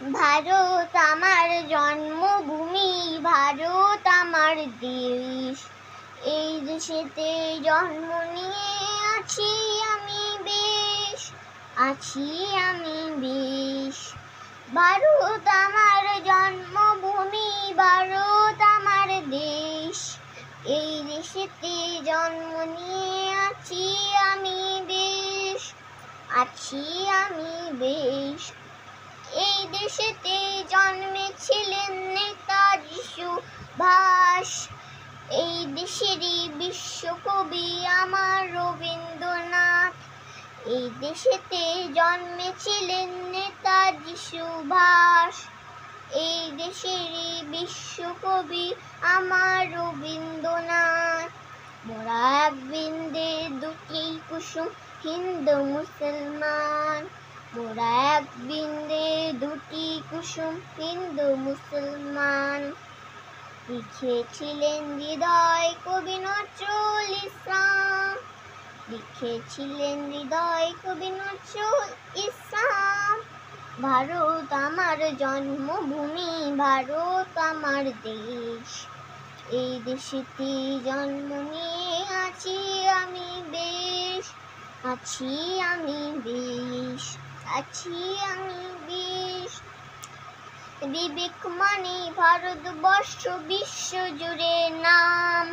ভারত আমার জন্মভূমি, ভারত আমার দেশ। এই দেশেতে জন্ম নিয়ে আছি আমি বেশ, আছি আমি বেশ। ভারত আমার জন্মভূমি, ভারত আমার দেশ। এই দেশেতে জন্ম নিয়ে আছি আমি বেশ, আছি আমি বেশ। এই দেশেতে জন্মেছিলেন নেতাজি সুভাষ। এই দেশেরই বিশ্বকবি আমার রবীন্দ্রনাথ। এই দেশেতে জন্মেছিলেন নেতাজি সুভাষ। এই দেশেরই বিশ্বকবি আমার রবীন্দ্রনাথ। মোরা এক বৃন্দে দুটি কুসুম, হিন্দু মুসলমান। মোরা এক বৃন্দে দুটি কুসুম, হিন্দু মুসলমান। লিখেছিলেন হৃদয় কবি নজরুল ইসলাম। লিখেছিলেন হৃদয় কবি নজরুল ইসলাম। ভারত আমার জন্মভূমি, ভারত আমার দেশ। এই দেশেতে জন্ম নিয়ে আছি আমি বেশ, আছি আমি বেশ, আছি আমি বেশ। বিবেক মানে ভারতবর্ষ বিশ্ব জুড়ে নাম।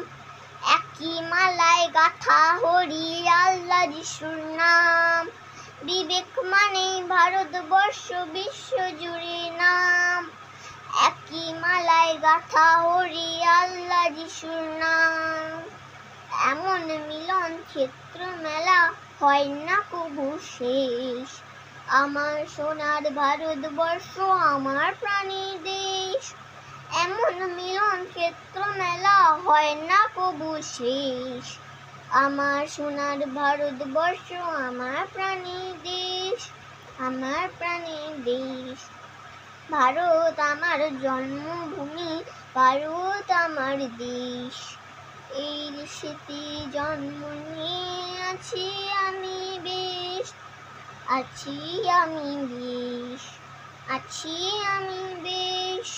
একই মালায় গাথা হরি আল্লাহ যিশুর নাম। বিবেক মানে ভারতবর্ষ বিশ্ব জুড়ে নাম। একই মালায় গাথা হরি আল্লাহ যিশুর নাম। এমন মিলন ক্ষেত্র মেলা হয় না কবু শেষ। আমার সোনার ভারতবর্ষ আমার প্রাণের দেশ। এমন মিলন ক্ষেত্র মেলা হয় না কবু শেষ। আমার সোনার ভারতবর্ষ আমার প্রাণের দেশ, আমার প্রাণের দেশ। ভারত আমার জন্মভূমি, ভারত আমার দেশ। এই দেশেতে জন্ম নিয়ে আছি আমি বেশ, আছি আমি বেশ, আছি আমি বেশ।